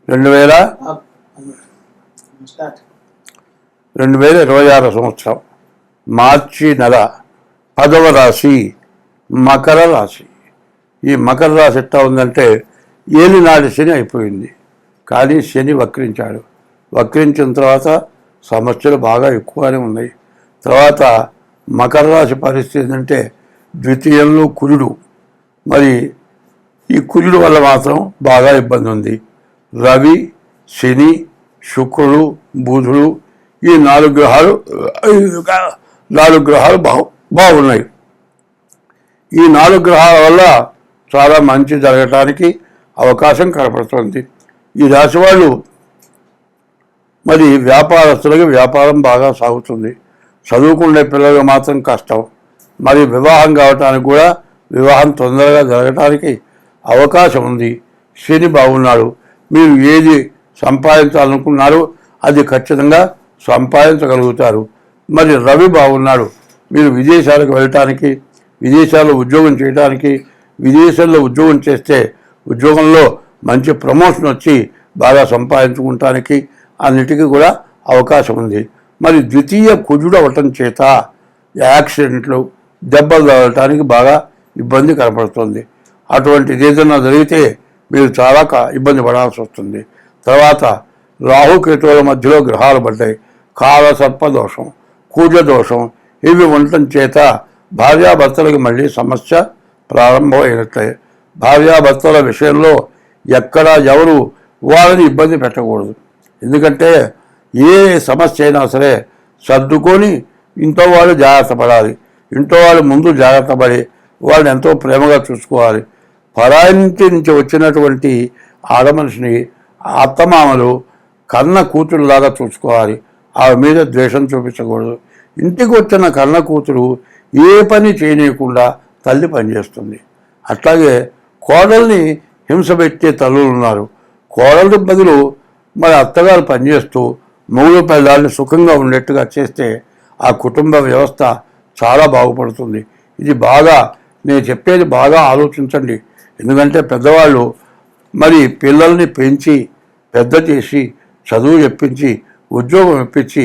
2026 సంవత్సరం మార్చి నెల 10వ రాశి మకర రాశి. ఈ మకర రాశి ఎట్లా ఉందంటే ఏలినాటి శని అయిపోయింది, కానీ శని వక్రించాడు. వక్రించిన తర్వాత సమస్యలు బాగా ఎక్కువనే ఉన్నాయి. తర్వాత మకర రాశి పరిస్థితి ఏంటంటే ద్వితీయంలో కుజుడు, మరి ఈ కుజుడు వల్ల మాత్రం బాగా ఇబ్బంది ఉంది. రవి, శని, శుక్రుడు, బుధుడు ఈ 4 గ్రహాలు బాగున్నాయి. ఈ 4 గ్రహాల వల్ల చాలా మంచి జరగటానికి అవకాశం కనపడుతుంది. ఈ రాశి వాళ్ళు మరి వ్యాపారస్తులకి వ్యాపారం బాగా సాగుతుంది. చదువుకునే పిల్లలకు మాత్రం కష్టం. మరి వివాహం కావటానికి కూడా వివాహం తొందరగా జరగటానికి అవకాశం ఉంది. శని బాగున్నాడు, మీరు ఏది సంపాదించాలనుకున్నారో అది ఖచ్చితంగా సంపాదించగలుగుతారు. మరి రవి బాగున్నాడు, మీరు విదేశాలకు వెళ్ళటానికి, విదేశాల్లో ఉద్యోగం చేయడానికి, విదేశాల్లో ఉద్యోగం చేస్తే ఉద్యోగంలో మంచి ప్రమోషన్ వచ్చి బాగా సంపాదించుకుంటానికి అన్నిటికీ కూడా అవకాశం ఉంది. మరి ద్వితీయ కుజుడు అవటం చేత యాక్సిడెంట్లు, దెబ్బలు తగలటానికి బాగా ఇబ్బంది కనపడుతుంది. అటువంటిది ఏదైనా జరిగితే మీరు చాలా ఇబ్బంది పడాల్సి వస్తుంది. తర్వాత రాహుకేతువుల మధ్యలో గ్రహాలు పడ్డాయి. కాలసర్ప దోషం, కూజ దోషం ఇవి ఉండటం చేత భార్యాభర్తలకు మళ్ళీ సమస్య ప్రారంభమైనట్లే. భార్యాభర్తల విషయంలో ఎక్కడ ఎవరు వాళ్ళని ఇబ్బంది పెట్టకూడదు. ఎందుకంటే ఏ సమస్య అయినా సరే సర్దుకొని ఇంట్లో వాళ్ళు జాగ్రత్త పడాలి. ఇంట్లో వాళ్ళు ముందు జాగ్రత్త పడి వాళ్ళని ఎంతో ప్రేమగా చూసుకోవాలి. పరాయింటి నుంచి వచ్చినటువంటి ఆడమనిషిని అత్తమామలు కన్న కూతురులాగా చూసుకోవాలి. ఆమె మీద ద్వేషం చూపించకూడదు. ఇంటికి వచ్చిన కన్న కూతురు ఏ పని చేయనీయకుండా తల్లి పనిచేస్తుంది. అట్లాగే కోడల్ని హింస పెట్టే తల్లులు ఉన్నారు. కోడలు బదులు మరి అత్తగారు పనిచేస్తూ మొగుడు పిల్లల్ని సుఖంగా ఉండేట్టుగా చేస్తే ఆ కుటుంబ వ్యవస్థ చాలా బాగుపడుతుంది. ఇది బాగా నేను చెప్పేది బాగా ఆలోచించండి. ఎందుకంటే పెద్దవాళ్ళు మరి పిల్లల్ని పెంచి పెద్ద చేసి చదువు చెప్పించి ఉద్యోగం ఇప్పించి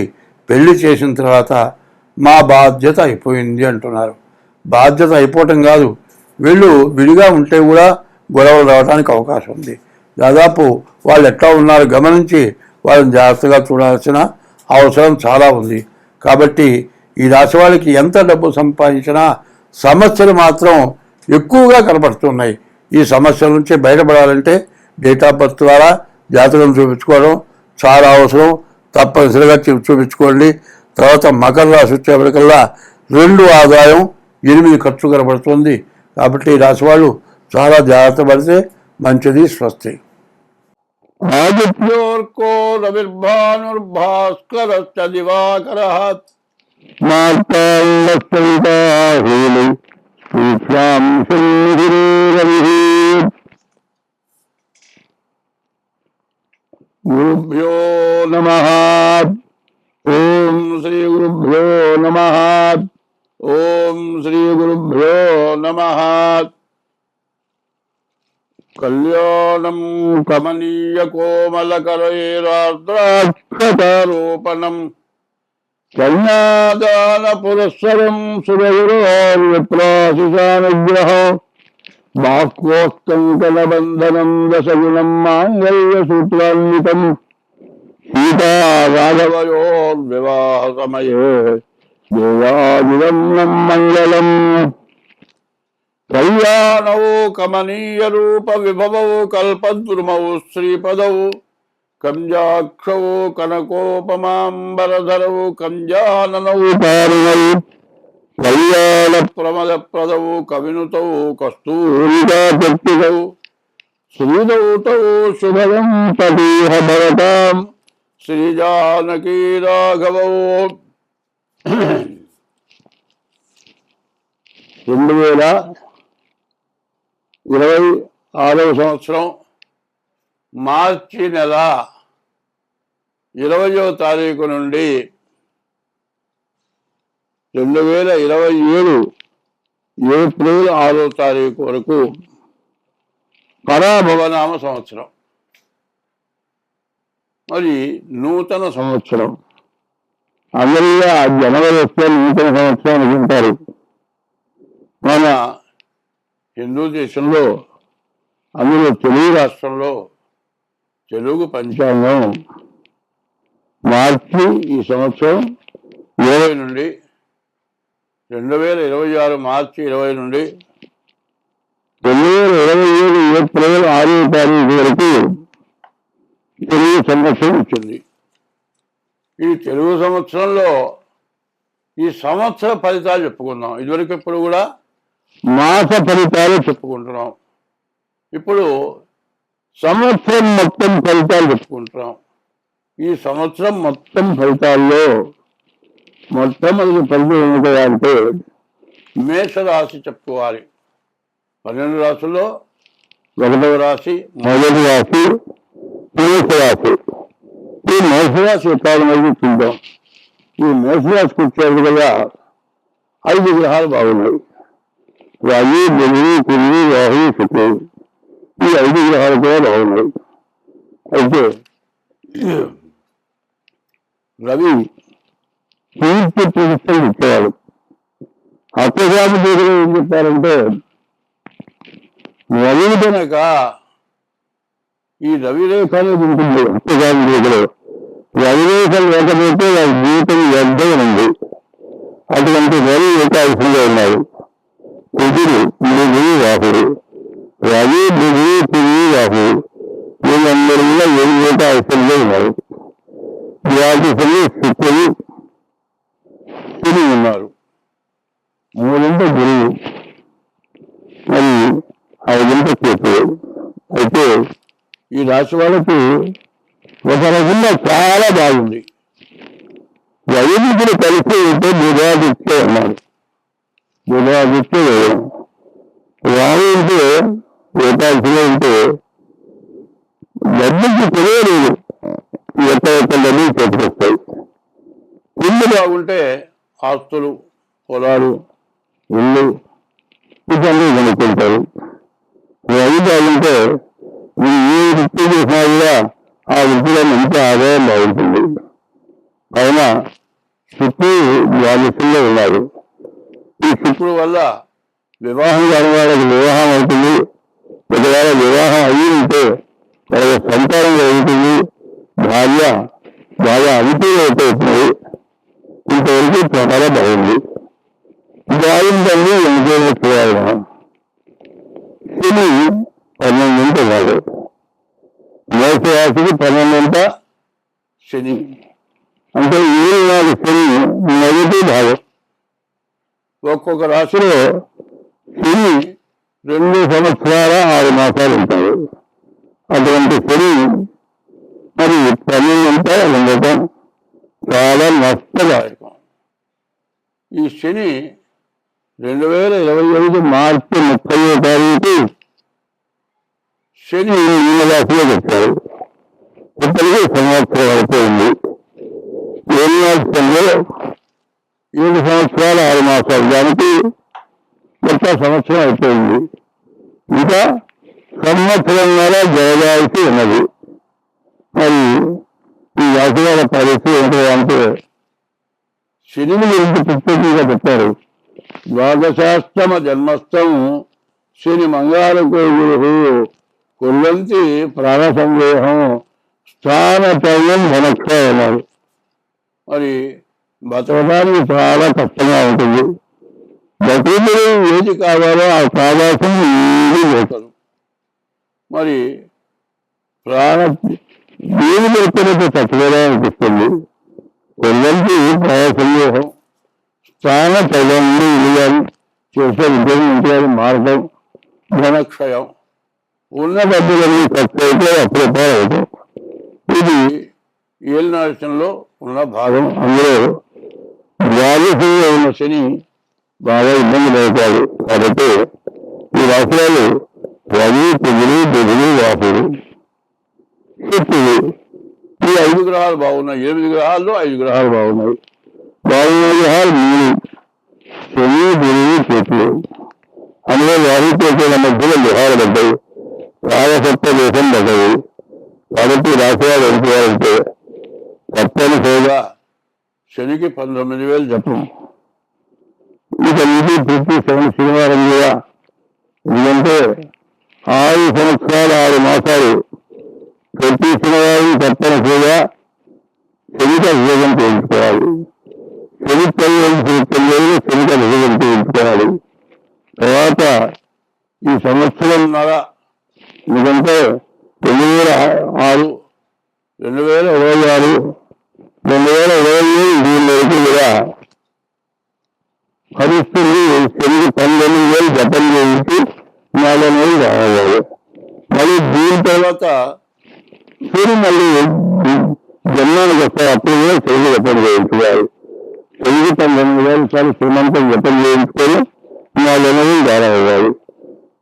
పెళ్లి చేసిన తర్వాత మా బాధ్యత అయిపోయింది అంటున్నారు. బాధ్యత అయిపోవటం కాదు, వీళ్ళు విడిగా ఉంటే కూడా గొడవలు రావడానికి అవకాశం ఉంది. దాదాపు వాళ్ళు ఎట్లా ఉన్నారో గమనించి వాళ్ళని జాగ్రత్తగా చూడాల్సిన అవసరం చాలా ఉంది. కాబట్టి ఈ రాశి వాళ్ళకి ఎంత డబ్బు సంపాదించినా సమస్యలు మాత్రం ఎక్కువగా కనపడుతున్నాయి. ఈ సమస్యల నుంచి బయటపడాలంటే డేట్ ఆఫ్ బర్త్ ద్వారా జాతకం చూపించుకోవడం చాలా అవసరం. తప్పనిసరిగా చూపించుకోండి. తర్వాత మకర రాశి వచ్చేప్పటికల్లా 2 ఆదాయం 8 ఖర్చు కనబడుతుంది. కాబట్టి ఈ రాశి వాళ్ళు చాలా జాగ్రత్త పడితే మంచిది. స్వస్తి. ఆదిత్యోర్కో రవిర్భానుర్భాస్కరశ్చ దివాకరః మార్తాండః గురుభ్యో నమః. ఓం శ్రీ గురుభ్యో నమః. ఓం శ్రీ గురుభ్యో నమః. కళ్యాణం కమనీయ కోమలకరైరార్ద్రాక్షతారోపణం కన్యాదాన పురస్సరం సురగురోర్విప్రాశిషానుగ్రహం బాహ్వోత్కంకణబంధనం దశగుణం మాంగళ్యసూత్రాన్వితం సీతారాఘవయోర్వివాహ సమయే దేవాదివందనం మంగళం. కళ్యాణౌ కమనీయ రూప విభవౌ కల్పద్రుమౌ శ్రీపదౌ కంజాక్షౌ కనకోపమాంబరధరౌ కంజాననౌ పారిణౌ కళ్యాణ ప్రమదప్రదౌ కవినుతౌ కస్తూరికాచర్పితౌ శ్రీదౌతౌ శుభదం తదీహ భరతాం శ్రీజానకీ రాఘవౌ. 2026 సంవత్సరం మార్చి నెల 20వ తారీఖు నుండి 2027 ఏప్రిల్ 6వ తారీఖు వరకు పరాభవనామ సంవత్సరం. మరి నూతన సంవత్సరం అందరిగా జనవరి వస్తే నూతన సంవత్సరం అనుకుంటారు. మన హిందూ దేశంలో అందులో తెలుగు రాష్ట్రంలో తెలుగు పంచాంగం మార్చి ఈ సంవత్సరం 20 నుండి 2026 మార్చి 20 నుండి 2027 ఏప్రిల్ 6వ తారీఖు వరకు తెలుగు సంవత్సరం వచ్చింది. ఈ తెలుగు సంవత్సరంలో ఈ సంవత్సర ఫలితాలు చెప్పుకుందాం. ఇదివరకు ఎప్పుడు కూడా మాస ఫలితాలు చెప్పుకుంటున్నాం. ఇప్పుడు సంవత్సరం మొత్తం ఫలితాలు చెప్పుకుంటున్నాం. ఈ సంవత్సరం మొత్తం ఫలితాల్లో మొట్టమొదటి ఫలితం ఏమిటంటే మేషరాశి చెప్పుకోవాలి. 12 రాశుల్లో 1వ రాశి మొదటి రాశి మేషరాశి. ఈ మేషరాశి ఎక్కడ చూద్దాం. ఈ మేషరాశికి వచ్చేది కదా 5 గ్రహాలు బాగున్నాయి. రవి, బుధుడు, కుజుడు, రాహు, శుక్రుడు. ఈ 5 గ్రహాలు కూడా బాగున్నాయి. అయితే రవి పూర్తి ప్రతిష్టలు ఇచ్చేవాడు. అప్పసామి దగ్గర ఏం చెప్పారంటే రవి కనుక ఈ రవిరేఖ అనేది ఉంటుంది. అప్పసామి దగ్గర రవిరేఖ లేకపోతే వారి జీవితం వ్యర్థం ఉంది. అటువంటి రవి ఏకాదశిలో ఉన్నారు. కుజుడు, బుధుడు, రాహుడు. రవి, బుధుడు, కుజుడు, రాహుడు వీళ్ళందరూ కూడా ఏకాదశిలో ఉన్నారు. ద్వాదశంలో శుక్రుడు, శని ఉన్నారు. 3 గురువు, మరి 5 కేతువు. అయితే ఈ రాశి వాళ్ళకి ఒక రకంగా చాలా బాగుంది. వైదికులు కలిసి ఉంటే బుధాదిత్య ఉన్నారు. బుధాదిత్య రాహు ఉంటే ఏకాదశిలో ఉంటే డబ్బుకి తెలియలేదు. ఎక్కడ డబ్బులు చేతికొస్తాయి. ఇల్లు బాగుంటే ఆస్తులు, పొలాలు, ఇల్లు ఇవన్నీ కొనుక్కుంటారు. రవి బాగుంటే మీరు ఏ వృత్తి చేసినా కూడా ఆ వృత్తిలో మంచి ఆదాయం బాగుంటుంది. అయిన శుక్రుడు ద్వాదశంలో ఉన్నారు. ఈ శుక్రుడు వల్ల వివాహం కాని వాళ్ళకి వివాహం అవుతుంది. ఒకవేళ వివాహం అయ్యి ఉంటే వాళ్ళకి సంతానం కలుగుతుంది. భార్య బాగా అనుకూలవుతుంది. ఇంతవరకు చాలా బాగుంది. బాగుందండి ఎంతైనా చేయాలి. శని 12 ఉన్నాడు. మేషరాశికి 12 శని అంటే 7 శని మొదటి భాగం. ఒక్కొక్క రాశిలో శని 2 సంవత్సరాల 6 మాసాలు ఉంటారు. అటువంటి శని మరి 12 ఉండటం చాలా నష్టదాయకం. ఈ శని 2025 మార్చి 30వ తారీఖు శని మీనరాశిలో పెట్టారు. ఇప్పటికీ సంవత్సరం అయిపోయింది. 7 సంవత్సరాల 6 మాసాలు. దానికి మొత్తం సంవత్సరం అయిపోయింది. ఇంకా సంవత్సరంన్నర జరగాల్సి ఉన్నది. మరి ఈ రాశివాళ్ళ పరిస్థితి ఏంటంటే శనిని గురించి ప్రత్యేకంగా చెప్పారు. ద్వాదశాష్టమ జన్మస్థం శని మంగారకోగురు కొల్లంతి ప్రాణ సందేహం స్థానపైనం ధనక్ష అన్నారు. మరి బతకడానికి చాలా కష్టంగా ఉంటుంది. బతుకులు ఏది కావాలో ఆ కావాల్సిన ఏది లేకరు. మరి ప్రాణ దేని దొరికినట్టు తక్కువగా అనిపిస్తుంది. కొల్లంతి ప్రాణ సందేహం స్థాన పైలం ఇల్లు చేసే ఉద్యోగం ఇంటి మార్గం ధనక్షయం ఉన్న డబ్బులన్నీ ఖర్చు అయితే అప్పుడప్పుడు అవుతాం. ఇది ఏలినాశంలో ఉన్న భాగం. అందులో ద్వాదశంలో ఉన్న శని బాగా ఇబ్బంది పడతాడు. కాబట్టి ఈ రాశులు రవి, కుజుడు, బుధుడు, రాహుడు, శుక్రుడు ఈ 5 గ్రహాలు బాగున్నాయి. 8 గ్రహాల్లో 5 గ్రహాలు బాగున్నాయి. బాగున్న గ్రహాలు 3 శని, బుధుడు, కేతువు. అందులో రాహు కేతువుల మధ్యలో గ్రహాలు పడ్డాయి. రాజసత్వ దేశం పడ్డది. కాబట్టి రాసేవాళ్ళు ఏం చేయాలంటే తప్పనిసరిగా శనికి 19,000 జపం. ఇక ఇది ప్రతి శనివారం కూడా. ఎందుకంటే 6 సంవత్సరాలు 6 మాసాలు ప్రతి శనివారం తప్పనిసరిగా శనిక అభిషేకం చేయించుకోవాలి. శని 9 శనిక అభిషేకం చేయించుకోవాలి. తర్వాత ఈ సంవత్సరంన్నర ఎందుకంటే 2006 2026 2027 దీని వరకు కూడా భరిస్తుంది. శనికి 19,000 జపం చేయించి 4 నెలలు రావాలి. మళ్ళీ దీని తర్వాత సూర్యుడు మళ్ళీ జన్మానికి వస్తారు. అప్పుడు కూడా శని జపం చేయించుకోవాలి. శనికి 19,000 సార్లు శ్రీమంతం జపం చేయించుకొని 4 నెలలు రావాలి.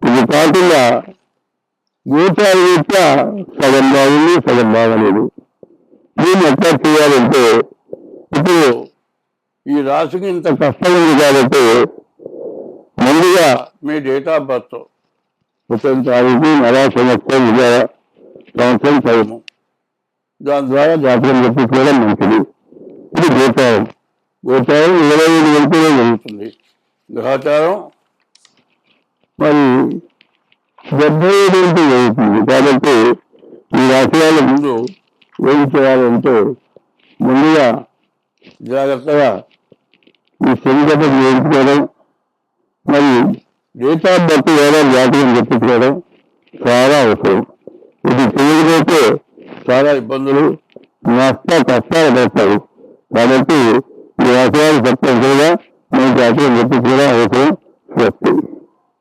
ఇది కాకుండా గోచారి రీత్యా సగం బాగుంది, సగం బాగలేదు. దీన్ని ఎట్లా చేయాలంటే ఇప్పుడు ఈ రాశికి ఇంత కష్టం ఉంది కాబట్టి ముందుగా మీ డేట్ ఆఫ్ బర్త్ 30 తారీఖు నెల సంవత్సరం సంవత్సరం టైము, దాని ద్వారా జాతకం చెప్పించుకోవడం మంచిది. ఇది గోచారం. 25 వెళ్తూనే జరుగుతుంది. గ్రహచారం మరి 75 వెళ్తూ జరుగుతుంది. కాబట్టి ఈ రాశి వాళ్ళ ముందు ఏం చేయాలంటే ముందుగా జాగ్రత్తగా ఈ శని జపం చేయించుకోవడం, మరి డేట్ ఆఫ్ బర్త్ వేరే జాతకం చెప్పించుకోవడం చాలా అవసరం. ఇది చేయకపోతే చాలా ఇబ్బందులు, కష్టాలు పడతాయి. కాబట్టి ఈ రాశి వాళ్ళు తప్పనిసరిగా మేము జాతకం చెప్పించుకోవడం అవసరం వస్తుంది.